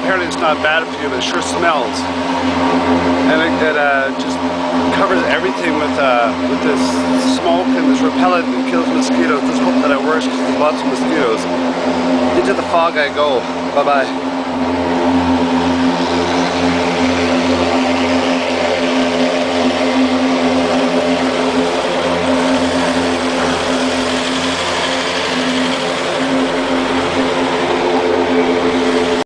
apparently it's not bad for you, but it sure smells. And it just covers everything with this smoke and this repellent that kills mosquitoes. Let's hope that it works because there's lots of mosquitoes. Into the fog I go. Bye-bye.